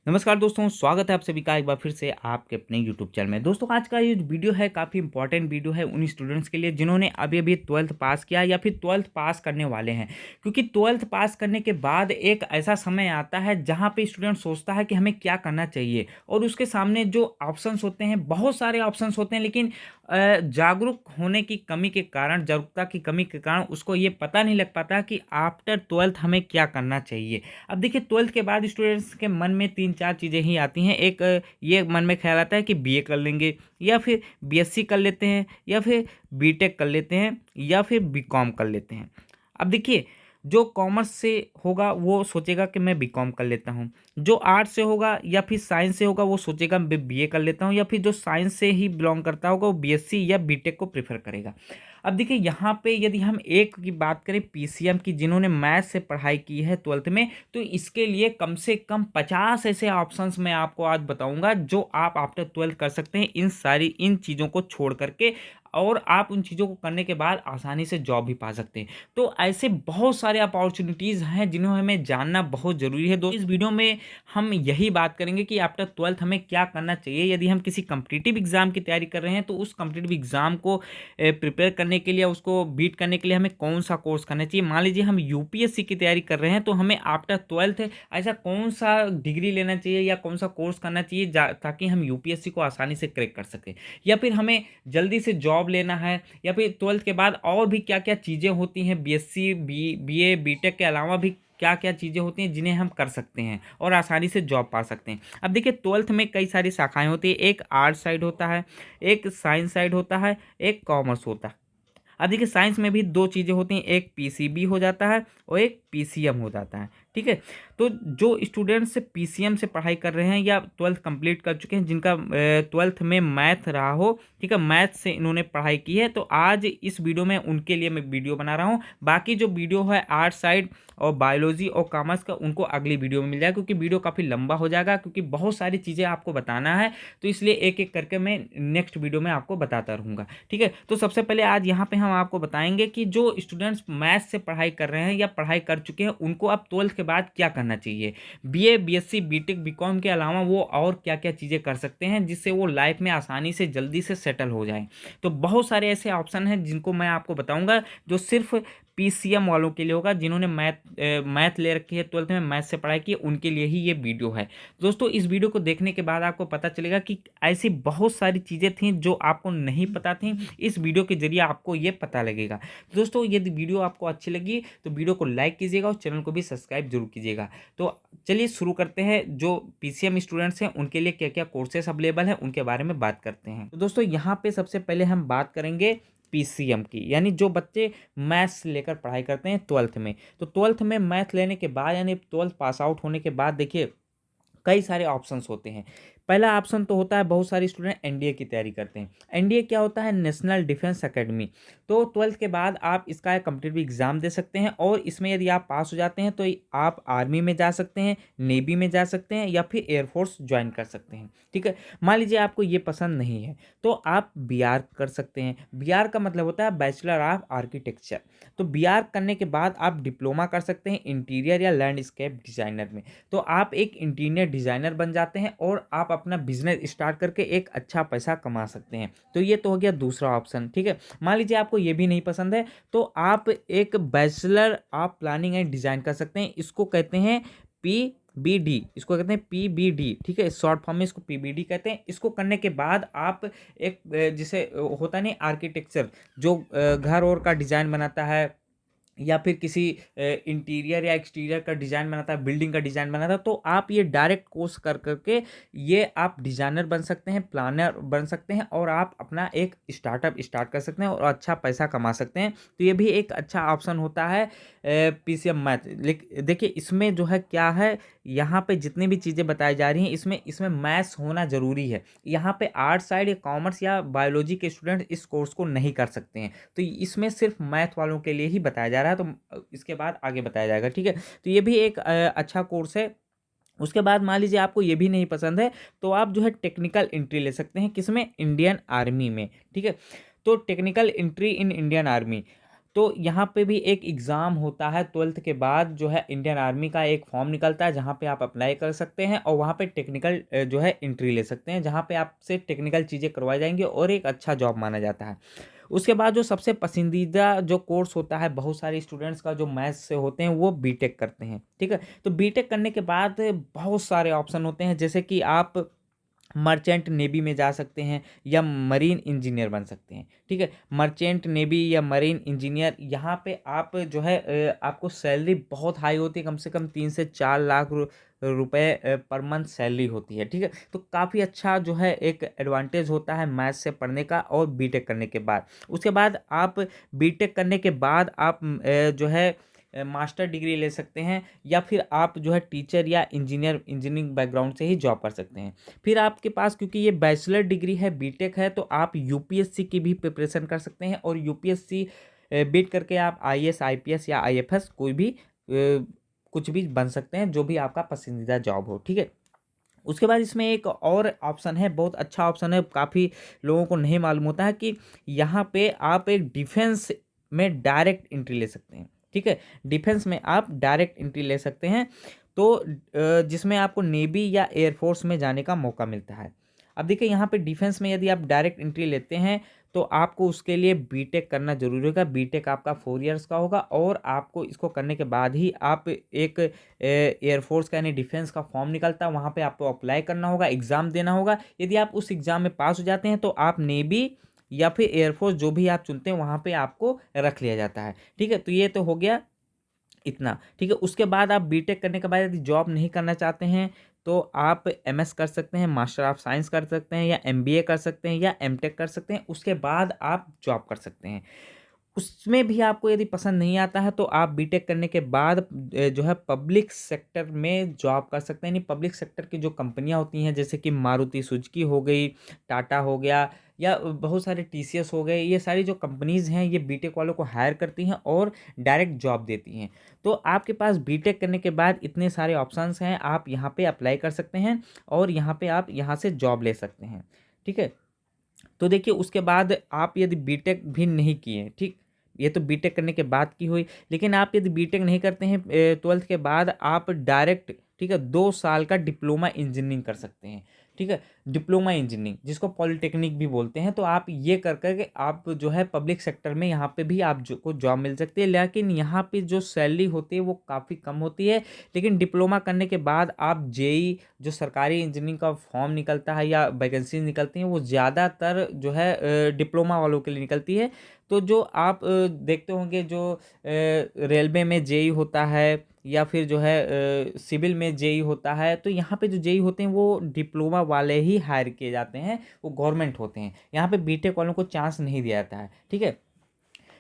नमस्कार दोस्तों, स्वागत है आप सभी का एक बार फिर से आपके अपने यूट्यूब चैनल में। दोस्तों आज का ये जो वीडियो है काफ़ी इंपॉर्टेंट वीडियो है उन स्टूडेंट्स के लिए जिन्होंने अभी-अभी 12th पास किया या फिर 12th पास करने वाले हैं। क्योंकि 12th पास करने के बाद एक ऐसा समय आता है जहाँ पे स्टूडेंट सोचता है कि हमें क्या करना चाहिए और उसके सामने जो ऑप्शंस होते हैं, बहुत सारे ऑप्शंस होते हैं, लेकिन जागरूक होने की कमी के कारण, जागरूकता की कमी के कारण उसको ये पता नहीं लग पाता कि आफ्टर 12th हमें क्या करना चाहिए। अब देखिए 12th के बाद स्टूडेंट्स के मन में 3-4 चीज़ें ही आती हैं। एक ये मन में ख्याल आता है कि बीए कर लेंगे या फिर बीएससी कर लेते हैं या फिर बीटेक कर लेते हैं या फिर बीकॉम कर लेते हैं। अब देखिए जो कॉमर्स से होगा वो सोचेगा कि मैं बीकॉम कर लेता हूँ। जो आर्ट्स से होगा या फिर साइंस से होगा वो सोचेगा मैं बीए कर लेता हूँ, या फिर जो साइंस से ही बिलोंग करता होगा वो बीएससी या बीटेक को प्रेफर करेगा। अब देखिए यहाँ पे यदि हम एक की बात करें पीसीएम की, जिन्होंने मैथ से पढ़ाई की है 12th में, तो इसके लिए कम से कम 50 ऐसे ऑप्शंस मैं आपको आज बताऊंगा जो आप आफ्टर 12th कर सकते हैं इन चीज़ों को छोड़ करके, और आप उन चीज़ों को करने के बाद आसानी से जॉब भी पा सकते हैं। तो ऐसे बहुत सारे अपॉर्चुनिटीज़ हैं जिन्हें हमें जानना बहुत ज़रूरी है। इस वीडियो में हम यही बात करेंगे कि आफ्टर 12th हमें क्या करना चाहिए। यदि हम किसी कॉम्पिटिटिव एग्जाम की तैयारी कर रहे हैं तो उस कॉम्पिटिटिव एग्जाम को प्रिपेयर करने के लिए, उसको बीट करने के लिए हमें कौन सा कोर्स करना चाहिए। मान लीजिए हम यूपीएससी की तैयारी कर रहे हैं तो हमें आफ्टर 12th ऐसा कौन सा डिग्री लेना चाहिए या कौन सा कोर्स करना चाहिए ताकि हम यूपीएससी को आसानी से क्रैक कर सकें, या फिर हमें जल्दी से जॉब लेना है, या फिर 12th के बाद और भी क्या क्या चीज़ें होती हैं, बीएससी बीए बीटेक के अलावा भी क्या क्या चीज़ें होती हैं जिन्हें हम कर सकते हैं और आसानी से जॉब पा सकते हैं। अब देखिए 12th में कई सारी शाखाएं होती है। एक आर्ट साइड होता है, एक साइंस साइड होता है, एक कॉमर्स होता है। अब देखिए साइंस में भी दो चीज़ें होती हैं, एक पीसीबी हो जाता है और एक पीसीएम हो जाता है। ठीक है, तो जो स्टूडेंट्स पीसीएम से पढ़ाई कर रहे हैं या 12th कंप्लीट कर चुके हैं, जिनका 12th में मैथ रहा हो, ठीक है, मैथ से इन्होंने पढ़ाई की है, तो आज इस वीडियो में उनके लिए मैं वीडियो बना रहा हूँ। बाकी जो वीडियो है आर्ट साइड और बायोलॉजी और कॉमर्स का, उनको अगली वीडियो में मिल जाएगा, क्योंकि वीडियो काफ़ी लंबा हो जाएगा, क्योंकि बहुत सारी चीज़ें आपको बताना है। तो इसलिए एक एक करके मैं नेक्स्ट वीडियो में आपको बताता रहूँगा। ठीक है, तो सबसे पहले आज यहाँ पे हम आपको बताएंगे कि जो स्टूडेंट्स मैथ से पढ़ाई कर रहे हैं या पढ़ाई कर चुके हैं उनको अब 12th के बाद क्या करना चाहिए। बीए बीएससी बीटेक बीकॉम के अलावा वो और क्या क्या चीज़ें कर सकते हैं जिससे वो लाइफ में आसानी से जल्दी से सेटल हो जाए। तो बहुत सारे ऐसे ऑप्शन हैं जिनको मैं आपको बताऊंगा, जो सिर्फ पीसीएम वालों के लिए होगा, जिन्होंने मैथ ले रखी है 12th में, मैथ से पढ़ाई की है, उनके लिए ही ये वीडियो है। दोस्तों इस वीडियो को देखने के बाद आपको पता चलेगा कि ऐसी बहुत सारी चीज़ें थी जो आपको नहीं पता थी, इस वीडियो के जरिए आपको ये पता लगेगा। दोस्तों यदि वीडियो आपको अच्छी लगी तो वीडियो को लाइक कीजिएगा और चैनल को भी सब्सक्राइब जरूर कीजिएगा। तो चलिए शुरू करते हैं। जो पीसीएम स्टूडेंट्स हैं उनके लिए क्या क्या कोर्सेस अवेलेबल हैं उनके बारे में बात करते हैं। तो दोस्तों यहाँ पे सबसे पहले हम बात करेंगे पीसीएम की, यानी जो बच्चे मैथ्स लेकर पढ़ाई करते हैं 12th में। तो 12th में मैथ लेने के बाद, यानी 12th पास आउट होने के बाद, देखिए कई सारे ऑप्शंस होते हैं। पहला ऑप्शन तो होता है, बहुत सारे स्टूडेंट एनडीए की तैयारी करते हैं। एनडीए क्या होता है? National defence academy. तो 12th के बाद आप इसका कॉम्पिटिटिव एग्जाम दे सकते हैं, और इसमें यदि आप पास हो जाते हैं तो आप आर्मी में जा सकते हैं, नेवी में जा सकते हैं, या फिर एयरफोर्स ज्वाइन कर सकते हैं। ठीक है, मान लीजिए आपको ये पसंद नहीं है तो आप बीआर कर सकते हैं। बीआर का मतलब होता है बैचलर ऑफ आर्किटेक्चर। तो बीआर करने के बाद आप डिप्लोमा कर सकते हैं इंटीरियर या लैंडस्केप डिजाइनर में। तो आप एक इंटीरियर डिजाइनर बन जाते हैं और आप अपना बिजनेस स्टार्ट करके एक अच्छा पैसा कमा सकते हैं। तो ये तो हो गया दूसरा ऑप्शन। ठीक है, मान लीजिए आपको ये भी नहीं पसंद है तो आप एक bachelor of planning and design कर सकते हैं। इसको कहते हैं पीबीडी, इसको कहते हैं पीबीडी। ठीक है, शॉर्ट फॉर्म में इसको पीबीडी कहते हैं। इसको करने के बाद आप एक जिसे होता नहीं आर्किटेक्चर, जो घर और का डिजाइन बनाता है या फिर किसी इंटीरियर या एक्सटीरियर का डिज़ाइन बनाता है, बिल्डिंग का डिज़ाइन बनाता है, तो आप ये डायरेक्ट कोर्स कर करके ये आप डिज़ाइनर बन सकते हैं, प्लानर बन सकते हैं, और आप अपना एक स्टार्टअप स्टार्ट कर सकते हैं और अच्छा पैसा कमा सकते हैं। तो ये भी एक अच्छा ऑप्शन होता है पीसीएम मैथ। देखिए इसमें जो है क्या है, यहाँ पे जितनी भी चीज़ें बताई जा रही हैं इसमें मैथ्स होना ज़रूरी है। यहाँ पे आर्ट साइड या कॉमर्स या बायोलॉजी के स्टूडेंट इस कोर्स को नहीं कर सकते हैं। तो इसमें सिर्फ मैथ वालों के लिए ही बताया जा रहा है, तो इसके बाद आगे बताया जाएगा। ठीक है, तो ये भी एक अच्छा कोर्स है। उसके बाद मान लीजिए आपको ये भी नहीं पसंद है तो आप जो है टेक्निकल एंट्री ले सकते हैं, किसमें? इंडियन आर्मी में। ठीक है, तो technical entry in Indian army, तो यहाँ पे भी एक एग्ज़ाम होता है 12th के बाद, जो है इंडियन आर्मी का एक फॉर्म निकलता है जहाँ पे आप अप्लाई कर सकते हैं और वहाँ पे टेक्निकल जो है एंट्री ले सकते हैं, जहाँ पे आपसे टेक्निकल चीज़ें करवाई जाएंगी और एक अच्छा जॉब माना जाता है। उसके बाद जो सबसे पसंदीदा जो कोर्स होता है बहुत सारे स्टूडेंट्स का, जो मैथ्स से होते हैं, वो बीटेक करते हैं, ठीक है। तो बीटेक करने के बाद बहुत सारे ऑप्शन होते हैं, जैसे कि आप मर्चेंट नेवी में जा सकते हैं या मरीन इंजीनियर बन सकते हैं, ठीक है। मर्चेंट नेवी या मरीन इंजीनियर, यहाँ पे आप जो है आपको सैलरी बहुत हाई होती है, कम से कम 3 से 4 लाख रुपए पर मंथ सैलरी होती है, ठीक है। तो काफ़ी अच्छा जो है एक एडवांटेज होता है मैथ्स से पढ़ने का और बीटेक करने के बाद। उसके बाद आप बीटेक करने के बाद आप जो है मास्टर डिग्री ले सकते हैं, या फिर आप जो है टीचर या इंजीनियरिंग बैकग्राउंड से ही जॉब कर सकते हैं। फिर आपके पास, क्योंकि ये बैचलर डिग्री है, बीटेक है, तो आप यूपीएससी की भी प्रिपरेशन कर सकते हैं, और यूपीएससी बीट करके आप आईएएस आईपीएस या आईएफएस कोई भी कुछ भी बन सकते हैं, जो भी आपका पसंदीदा जॉब हो, ठीक है। उसके बाद इसमें एक और ऑप्शन है, बहुत अच्छा ऑप्शन है, काफ़ी लोगों को नहीं मालूम होता है कि यहाँ पे आप एक डिफेंस में डायरेक्ट एंट्री ले सकते हैं, ठीक है। डिफेंस में आप डायरेक्ट एंट्री ले सकते हैं, तो जिसमें आपको नेवी या एयरफोर्स में जाने का मौका मिलता है। अब देखिए यहाँ पे डिफेंस में यदि आप डायरेक्ट एंट्री लेते हैं, तो आपको उसके लिए बीटेक करना ज़रूरी होगा। बीटेक आपका 4 इयर्स का होगा, और आपको इसको करने के बाद ही आप एक एयरफोर्स का यानी डिफेंस का फॉर्म निकलता है, वहाँ पे आपको अप्लाई करना होगा, एग्ज़ाम देना होगा। यदि आप उस एग्ज़ाम में पास हो जाते हैं, तो आप नेवी या फिर एयरफोर्स जो भी आप चुनते हैं, वहाँ पे आपको रख लिया जाता है, ठीक है। तो ये तो हो गया इतना, ठीक है। उसके बाद आप बीटेक करने के बाद यदि जॉब नहीं करना चाहते हैं, तो आप एमएस कर सकते हैं, मास्टर ऑफ साइंस कर सकते हैं, या एमबीए कर सकते हैं, या एमटेक कर सकते हैं। उसके बाद आप जॉब कर सकते हैं। उसमें भी आपको यदि पसंद नहीं आता है, तो आप बीटेक करने के बाद जो है पब्लिक सेक्टर में जॉब कर सकते हैं। यानी पब्लिक सेक्टर की जो कंपनियां होती हैं, जैसे कि मारुति सुजुकी हो गई, टाटा हो गया, या बहुत सारे टीसीएस हो गए, ये सारी जो कंपनीज़ हैं, ये बीटेक वालों को हायर करती हैं और डायरेक्ट जॉब देती हैं। तो आपके पास बीटेक करने के बाद इतने सारे ऑप्शंस हैं, आप यहाँ पे अप्लाई कर सकते हैं और यहाँ पे आप यहाँ से जॉब ले सकते हैं, ठीक है। तो देखिए उसके बाद आप यदि बीटेक भी नहीं किए, ठीक, ये तो बीटेक करने के बाद की हुई, लेकिन आप यदि बीटेक नहीं करते हैं 12th के बाद, आप डायरेक्ट, ठीक है, 2 साल का डिप्लोमा इंजीनियरिंग कर सकते हैं, ठीक है। डिप्लोमा इंजीनियरिंग जिसको पॉलिटेक्निक भी बोलते हैं, तो आप ये कर करके आप जो है पब्लिक सेक्टर में यहाँ पे भी आप को जॉब मिल सकती है, लेकिन यहाँ पे जो सैलरी होती है वो काफ़ी कम होती है। लेकिन डिप्लोमा करने के बाद आप जेई, जो सरकारी इंजीनियरिंग का फॉर्म निकलता है या वैकेंसी निकलती हैं, वो ज़्यादातर जो है डिप्लोमा वालों के लिए निकलती है। तो जो आप देखते होंगे, जो रेलवे में जेई होता है, या फिर जो है सिविल में जेई होता है, तो यहाँ पे जो जेई होते हैं वो डिप्लोमा वाले ही हायर किए जाते हैं, वो गवर्नमेंट होते हैं। यहाँ पे बीटेक वालों को चांस नहीं दिया जाता है, ठीक है।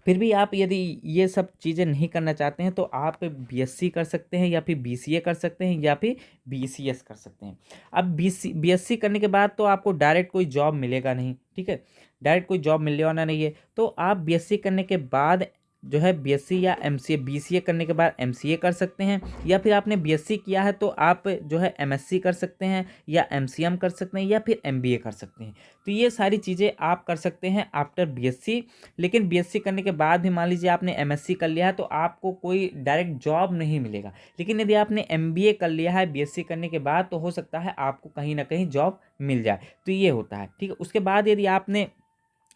फिर भी आप यदि ये सब चीज़ें नहीं करना चाहते हैं, तो आप बीएससी कर सकते हैं, या फिर बीसीए कर सकते हैं, या फिर बीसीएस कर सकते हैं। अब बीएससी करने के बाद तो आपको डायरेक्ट कोई जॉब मिलेगा नहीं, ठीक है। डायरेक्ट कोई जॉब मिलने वाला नहीं है, तो आप बीएससी करने के बाद जो है बीएससी या एमसीए, बीसीए करने के बाद एमसीए कर सकते हैं, या फिर आपने बीएससी किया है तो आप जो है एमएससी कर सकते हैं, या एमसीएम कर सकते हैं, या फिर एमबीए कर सकते हैं। तो ये सारी चीज़ें आप कर सकते हैं आफ्टर बीएससी। लेकिन बीएससी करने के बाद भी मान लीजिए आपने एमएससी कर लिया है, तो आपको कोई डायरेक्ट जॉब नहीं मिलेगा। लेकिन यदि आपने एमबीए कर लिया है बीएससी करने के बाद, तो हो सकता है आपको कहीं ना कहीं जॉब मिल जाए। तो ये होता है, ठीक है। उसके बाद यदि आपने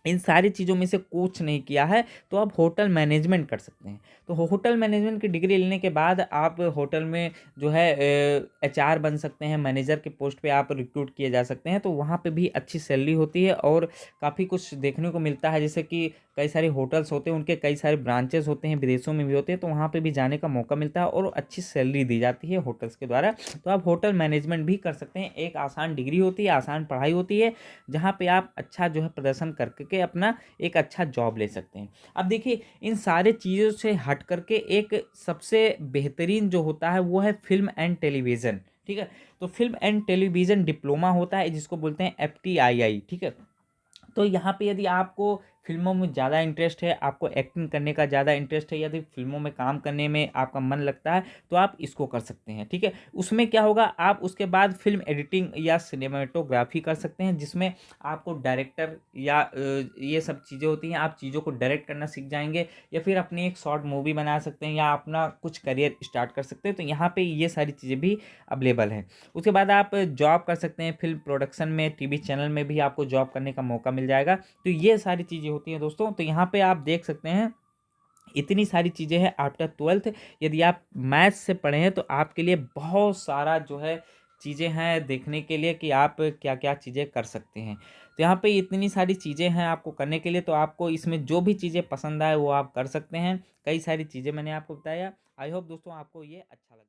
इन सारी चीज़ों में से कुछ नहीं किया है, तो आप होटल मैनेजमेंट कर सकते हैं। तो होटल मैनेजमेंट की डिग्री लेने के बाद आप होटल में जो है एचआर बन सकते हैं, मैनेजर के पोस्ट पे आप रिक्रूट किए जा सकते हैं। तो वहाँ पे भी अच्छी सैलरी होती है और काफ़ी कुछ देखने को मिलता है, जैसे कि कई सारे होटल्स होते हैं, उनके कई सारे ब्रांचेस होते हैं, विदेशों में भी होते हैं, तो वहाँ पे भी जाने का मौका मिलता है और अच्छी सैलरी दी जाती है होटल्स के द्वारा। तो आप होटल मैनेजमेंट भी कर सकते हैं। एक आसान डिग्री होती है, आसान पढ़ाई होती है, जहाँ पे आप अच्छा जो है प्रदर्शन करके अपना एक अच्छा जॉब ले सकते हैं। अब देखिए इन सारे चीज़ों से हट करके एक सबसे बेहतरीन जो होता है वो है फिल्म एंड टेलीविज़न, ठीक है। तो फिल्म एंड टेलीविज़न डिप्लोमा होता है, जिसको बोलते हैं FTII, ठीक है। तो यहाँ पे यदि आपको फ़िल्मों में ज़्यादा इंटरेस्ट है, आपको एक्टिंग करने का ज़्यादा इंटरेस्ट है, यदि फ़िल्मों में काम करने में आपका मन लगता है, तो आप इसको कर सकते हैं, ठीक है। उसमें क्या होगा, आप उसके बाद फ़िल्म एडिटिंग या सिनेमेटोग्राफी कर सकते हैं, जिसमें आपको डायरेक्टर या ये सब चीज़ें होती हैं, आप चीज़ों को डायरेक्ट करना सीख जाएँगे, या फिर अपनी एक शॉर्ट मूवी बना सकते हैं, या अपना कुछ करियर स्टार्ट कर सकते हैं। तो यहाँ पे ये सारी चीज़ें भी अवेलेबल हैं। उसके बाद आप जॉब कर सकते हैं फ़िल्म प्रोडक्शन में, टीवी चैनल में भी आपको जॉब करने का मौका मिल जाएगा। तो ये सारी चीज़ें होती हैं दोस्तों। तो यहाँ पे आप देख सकते हैं, इतनी सारी चीज़ें हैं आफ्टर 12th। यदि आप मैथ्स से पढ़े हैं, तो आपके लिए बहुत सारा जो है चीज़ें हैं देखने के लिए कि आप क्या-क्या चीज़ें कर सकते हैं। तो यहाँ पे इतनी सारी चीज़ें हैं आपको करने के लिए, तो आपको इसमें जो भी चीज़ें पसंद आए वो आप कर सकते हैं। कई सारी चीज़ें मैंने आपको बताया। आई होप दोस्तों आपको ये अच्छा लगा।